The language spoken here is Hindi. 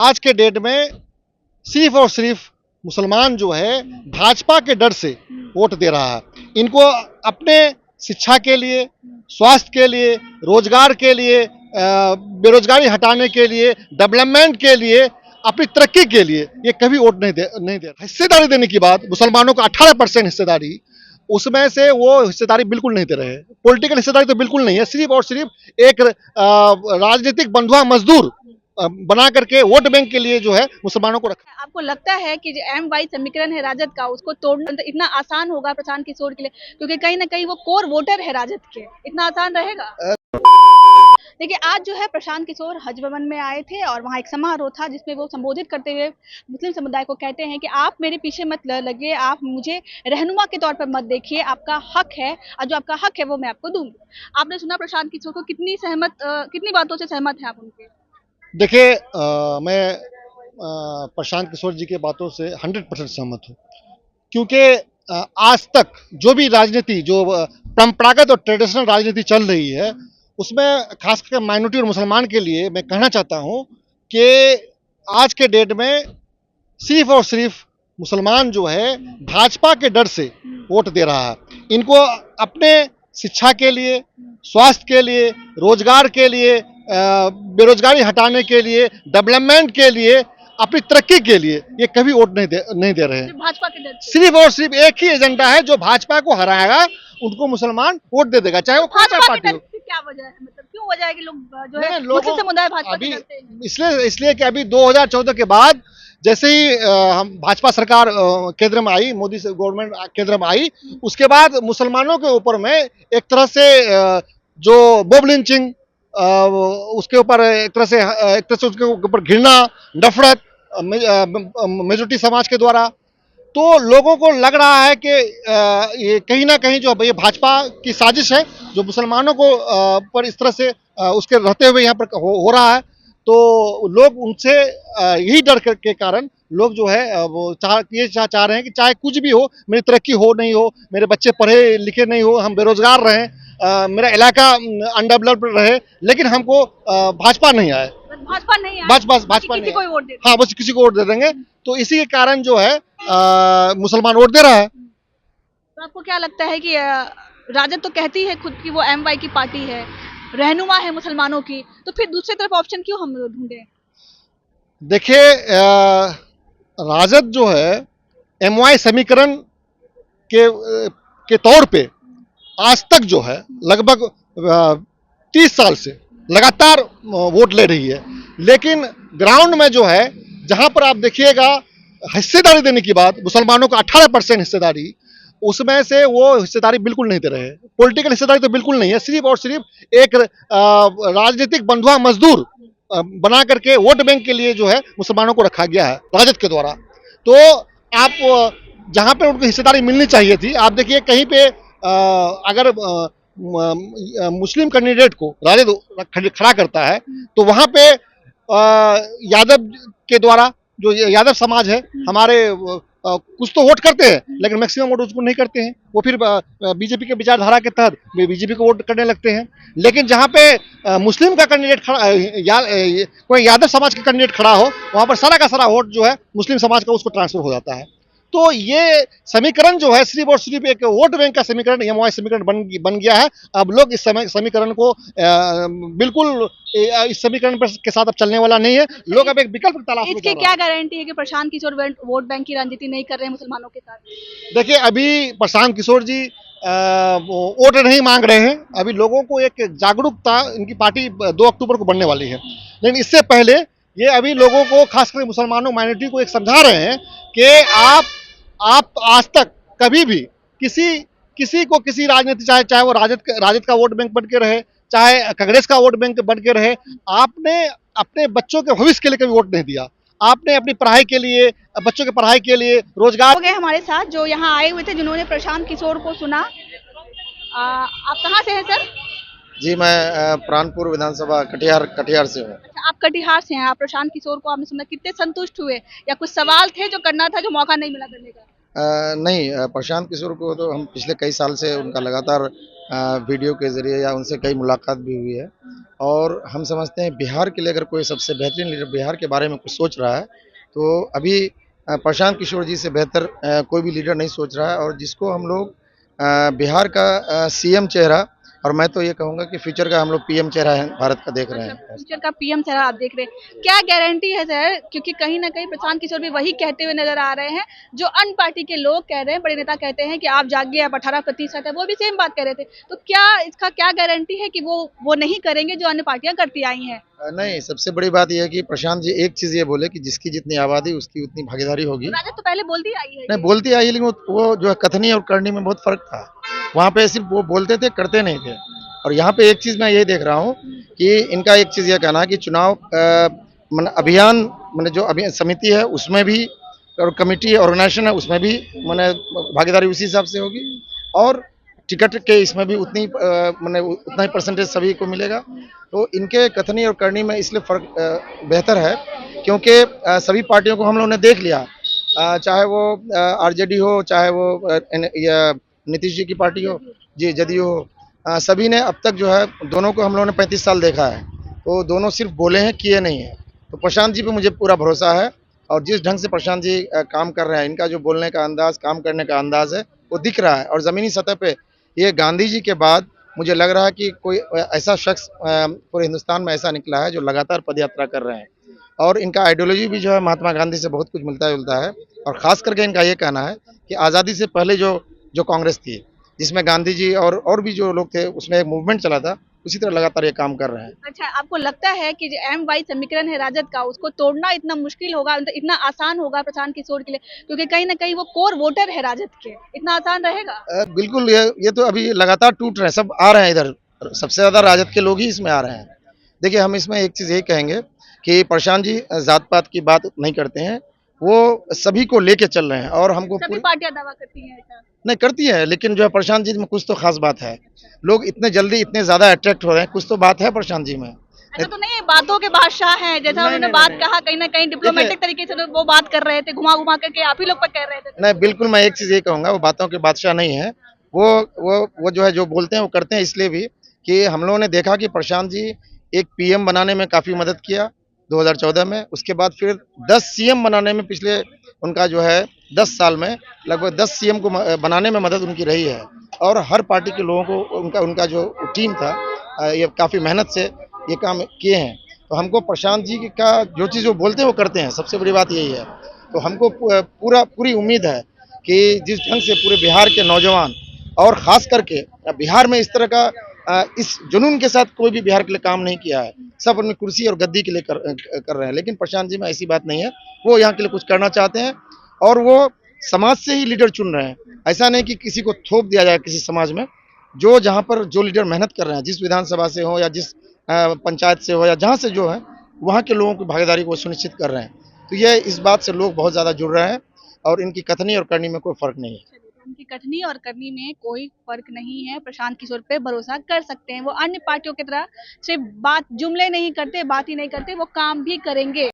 आज के डेट में सिर्फ और सिर्फ मुसलमान जो है भाजपा के डर से वोट दे रहा है। इनको अपने शिक्षा के लिए, स्वास्थ्य के लिए, रोजगार के लिए, बेरोजगारी हटाने के लिए, डेवलपमेंट के लिए, अपनी तरक्की के लिए ये कभी वोट नहीं दे। हिस्सेदारी देने की बात, मुसलमानों को 18% हिस्सेदारी, उसमें से वो हिस्सेदारी बिल्कुल नहीं दे रहे हैं। पॉलिटिकल हिस्सेदारी तो बिल्कुल नहीं है, सिर्फ और सिर्फ एक राजनीतिक बंधुआ मजदूर बना करके वोट बैंक के लिए जो है मुसलमानों को रखा। आपको लगता है कि जो MY समीकरण है राजद का, उसको तोड़ना इतना आसान होगा प्रशांत किशोर के लिए? क्योंकि कहीं ना कहीं वो कोर वोटर है राजद के, इतना आसान रहेगा? देखिए, आज जो है प्रशांत किशोर हज भवन में आए थे और वहाँ एक समारोह था जिसमें वो संबोधित करते हुए मुस्लिम समुदाय को कहते हैं कि आप मेरे पीछे मत लगिए, आप मुझे रहनुमा के तौर पर मत देखिए, आपका हक है और जो आपका हक है वो मैं आपको दूंगी। आपने सुना प्रशांत किशोर को, कितनी बातों से सहमत है आप उनके? देखिए, मैं प्रशांत किशोर जी के बातों से 100% सहमत हूँ, क्योंकि आज तक जो भी राजनीति, जो परंपरागत और ट्रेडिशनल राजनीति चल रही है, उसमें खासकर माइनॉरिटी और मुसलमान के लिए मैं कहना चाहता हूँ कि आज के डेट में सिर्फ और सिर्फ मुसलमान जो है भाजपा के डर से वोट दे रहा है। इनको अपने शिक्षा के लिए, स्वास्थ्य के लिए, रोजगार के लिए, बेरोजगारी हटाने के लिए, डेवलपमेंट के लिए, अपनी तरक्की के लिए ये कभी वोट नहीं दे रहे हैं। भाजपा के डर से सिर्फ और सिर्फ एक ही एजेंडा है, जो भाजपा को हराएगा उनको मुसलमान वोट दे देगा, चाहे वो कोई सा पार्टी हो। क्या वजह है, मतलब क्यों वजह है कि लोग जो है लोगों मुस्लिम समुदाय भाजपा अभी के डरते हैं? इसलिए कि अभी 2014 के बाद जैसे ही हम भाजपा सरकार केंद्र में आई, मोदी से गवर्नमेंट केंद्र में आई, उसके बाद मुसलमानों के ऊपर में एक तरह से जो बॉब लिंचिंग, उसके ऊपर एक तरह से उसके ऊपर घृणा, नफरत मेजोरिटी समाज के द्वारा, तो लोगों को लग रहा है कि ये कहीं ना कहीं जो ये भाजपा की साजिश है, जो मुसलमानों को पर इस तरह से उसके रहते हुए यहाँ पर हो रहा है। तो लोग उनसे यही डर के कारण लोग जो है वो चाह रहे हैं कि चाहे कुछ भी हो, मेरी तरक्की हो नहीं हो, मेरे बच्चे पढ़े लिखे नहीं हो, हम बेरोजगार रहें, मेरा इलाका अनडेवलप्ड रहे, लेकिन हमको भाजपा नहीं आए। भाजपा नहीं, भाजपा किसी को वोट दे, हाँ, बस किसी को वोट दे देंगे। तो इसी के कारण जो है मुसलमान वोट दे रहा है। तो आपको क्या लगता है कि राजद तो कहती है खुद की वो MY की पार्टी है, रहनुमा है मुसलमानों की, तो फिर दूसरी तरफ ऑप्शन क्यों हम ढूंढे? देखिए, राजद जो है MY समीकरण के तौर पे आज तक जो है लगभग 30 साल से लगातार वोट ले रही है, लेकिन ग्राउंड में जो है, जहां पर आप देखिएगा हिस्सेदारी देने की बात, मुसलमानों को 18% हिस्सेदारी, उसमें से वो हिस्सेदारी बिल्कुल नहीं दे रहे हैं। पॉलिटिकल हिस्सेदारी तो बिल्कुल नहीं है, सिर्फ और सिर्फ एक राजनीतिक बंधुआ मजदूर बना करके वोट बैंक के लिए जो है मुसलमानों को रखा गया है राजद के द्वारा। तो आप जहां पर उनको हिस्सेदारी मिलनी चाहिए थी, आप देखिए कहीं पे अगर मुस्लिम कैंडिडेट को राजद खड़ा करता है, तो वहां पे यादव के द्वारा, जो यादव समाज है हमारे, कुछ तो वोट करते हैं, लेकिन मैक्सिमम वोट उसको नहीं करते हैं। वो फिर बीजेपी के विचारधारा के तहत बीजेपी को वोट करने लगते हैं। लेकिन जहां पे मुस्लिम का कैंडिडेट खड़ा, कोई यादव समाज का कैंडिडेट खड़ा हो, वहां पर सारा का सारा वोट जो है मुस्लिम समाज का उसको ट्रांसफर हो जाता है। तो ये समीकरण जो है सिर्फ और सिर्फ एक वोट बैंक का समीकरण, MY समीकरण बन गया है। अब लोग इस समीकरण को बिल्कुल इस समीकरण के साथ अब चलने वाला नहीं है। लोग अब एक विकल्प तलाश में। इसकी क्या गारंटी है कि प्रशांत किशोर वोट बैंक की राजनीति नहीं कर रहे हैं मुसलमानों के साथ? देखिए, अभी प्रशांत किशोर जी वोट नहीं मांग रहे हैं। अभी लोगों को एक जागरूकता, इनकी पार्टी 2 अक्टूबर को बनने वाली है, लेकिन इससे पहले ये अभी लोगों को, खासकर मुसलमानों माइनॉरिटी को एक समझा रहे हैं कि आप आज तक कभी भी किसी को किसी राजनीति, चाहे वो राजद का वोट बैंक बन के रहे, चाहे कांग्रेस का वोट बैंक बन के रहे, आपने अपने बच्चों के भविष्य के लिए कभी वोट नहीं दिया। आपने अपनी पढ़ाई के लिए, बच्चों की पढ़ाई के लिए, रोजगार। हो गए हमारे साथ जो यहाँ आए हुए थे, जिन्होंने प्रशांत किशोर को सुना। आप कहाँ से हैं सर? जी, मैं प्राणपुर विधानसभा कटिहार से हूँ। अच्छा, आप कटिहार से हैं। आप प्रशांत किशोर को आपने सुना, कितने संतुष्ट हुए, या कुछ सवाल थे जो करना था जो मौका नहीं मिला करने का? नहीं, प्रशांत किशोर को तो हम पिछले कई साल से उनका लगातार वीडियो के जरिए या उनसे कई मुलाकात भी हुई है, और हम समझते हैं बिहार के लिए अगर कोई सबसे बेहतरीन लीडर बिहार के बारे में कुछ सोच रहा है तो अभी प्रशांत किशोर जी से बेहतर कोई भी लीडर नहीं सोच रहा है। और जिसको हम लोग बिहार का सीएम चेहरा, और मैं तो ये कहूँगा कि फ्यूचर का हम लोग पीएम चेहरा है भारत का देख रहे हैं। फ्यूचर का पीएम चेहरा आप देख रहे हैं, क्या गारंटी है सर? क्योंकि कहीं ना कहीं प्रशांत किशोर भी वही कहते हुए नजर आ रहे हैं जो अन्य पार्टी के लोग कह रहे हैं, बड़े नेता कहते हैं कि आप जागिए, आप 18% है, वो भी सेम बात कह रहे थे। तो क्या इसका क्या गारंटी है कि वो नहीं करेंगे जो अन्य पार्टियां करती आई हैं? नहीं, सबसे बड़ी बात यह है कि प्रशांत जी एक चीज़ ये बोले कि जिसकी जितनी आबादी उसकी उतनी भागीदारी होगी। राजद तो पहले बोलती आई है। नहीं, बोलती आई है, लेकिन वो जो है कथनी और करनी में बहुत फ़र्क था। वहाँ पे सिर्फ वो बोलते थे, करते नहीं थे। और यहाँ पे एक चीज़ मैं ये देख रहा हूँ कि इनका एक चीज़ ये कहना है कि चुनाव अभियान जो अभियान समिति है उसमें भी, और कमेटी ऑर्गेनाइजेशन है उसमें भी भागीदारी उसी हिसाब से होगी। और टिकट के इसमें भी उतनी उतना ही परसेंटेज सभी को मिलेगा। तो इनके कथनी और करनी में इसलिए फ़र्क बेहतर है क्योंकि सभी पार्टियों को हम लोगों ने देख लिया। चाहे वो आरजेडी हो, चाहे वो या नीतीश जी की पार्टी हो, जी जदयू हो, सभी ने अब तक जो है दोनों को हम लोगों ने 35 साल देखा है। तो दोनों सिर्फ बोले हैं, किए नहीं है। तो प्रशांत जी पे मुझे पूरा भरोसा है। और जिस ढंग से प्रशांत जी काम कर रहे हैं, इनका जो बोलने का अंदाज, काम करने का अंदाज है, वो दिख रहा है। और ज़मीनी सतह पे ये गांधी जी के बाद मुझे लग रहा है कि कोई ऐसा शख्स पूरे हिंदुस्तान में ऐसा निकला है जो लगातार पदयात्रा कर रहे हैं। और इनका आइडियोलॉजी भी जो है महात्मा गांधी से बहुत कुछ मिलता-जुलता है। और ख़ास करके इनका ये कहना है कि आज़ादी से पहले जो कांग्रेस थी, जिसमें गांधी जी और भी जो लोग थे, उसमें एक मूवमेंट चला था, उसी तरह लगातार ये काम कर रहे हैं। अच्छा, आपको लगता है कि जो एम वाई समीकरण है राजद का, उसको तोड़ना इतना मुश्किल होगा, मतलब इतना आसान होगा प्रशांत किशोर के लिए? क्योंकि कहीं ना कहीं वो कोर वोटर है राजद के, इतना आसान रहेगा? बिल्कुल, ये तो अभी लगातार टूट रहे हैं, सब आ रहे हैं इधर। सबसे ज़्यादा राजद के लोग ही इसमें आ रहे हैं। देखिए, हम इसमें एक चीज़ यही कहेंगे कि प्रशांत जी जात-पात की बात नहीं करते हैं, वो सभी को लेके चल रहे हैं। और हमको सभी पूरी पार्टियां दावा करती हैं ऐसा? नहीं करती है, लेकिन जो है प्रशांत जी में कुछ तो खास बात है। लोग इतने जल्दी इतने ज़्यादा अट्रैक्ट हो रहे हैं, कुछ तो बात है प्रशांत जी में। ऐसा तो नहीं है बातों के बादशाह हैं, जैसा उन्होंने बात कहा, कहीं ना कहीं डिप्लोमेटिक तरीके से वो बात कर रहे थे, घुमा घुमा करके आप ही लोग पर कह रहे थे। नहीं, बिल्कुल मैं एक चीज़ ये कहूँगा, वो बातों के बादशाह नहीं है। वो जो है जो बोलते हैं वो करते हैं, इसलिए भी कि हम लोगों ने देखा कि प्रशांत जी एक पीएम बनाने में काफ़ी मदद किया 2014 में। उसके बाद फिर 10 सीएम बनाने में पिछले उनका जो है 10 साल में लगभग 10 सीएम को बनाने में मदद उनकी रही है। और हर पार्टी के लोगों को उनका जो टीम था, ये काफ़ी मेहनत से ये काम किए हैं। तो हमको प्रशांत जी का जो चीज़ वो बोलते हैं वो करते हैं, सबसे बड़ी बात यही है। तो हमको पूरी उम्मीद है कि जिस ढंग से पूरे बिहार के नौजवान, और ख़ास करके बिहार में इस तरह का इस जुनून के साथ कोई भी बिहार के लिए काम नहीं किया है। सब अपनी कुर्सी और गद्दी के लिए कर रहे हैं। लेकिन प्रशांत जी में ऐसी बात नहीं है, वो यहाँ के लिए कुछ करना चाहते हैं और वो समाज से ही लीडर चुन रहे हैं। ऐसा नहीं कि किसी को थोप दिया जाए किसी समाज में। जहाँ पर जो लीडर मेहनत कर रहे हैं, जिस विधानसभा से हो या जिस पंचायत से हो या जहाँ से जो है, वहाँ के लोगों की भागीदारी को सुनिश्चित कर रहे हैं। तो ये इस बात से लोग बहुत ज़्यादा जुड़ रहे हैं और इनकी कथनी और करनी में कोई फ़र्क नहीं है। उनकी कथनी और करनी में कोई फर्क नहीं है, प्रशांत किशोर पे भरोसा कर सकते हैं। वो अन्य पार्टियों की तरह सिर्फ बात जुमले नहीं करते, बात ही नहीं करते, वो काम भी करेंगे।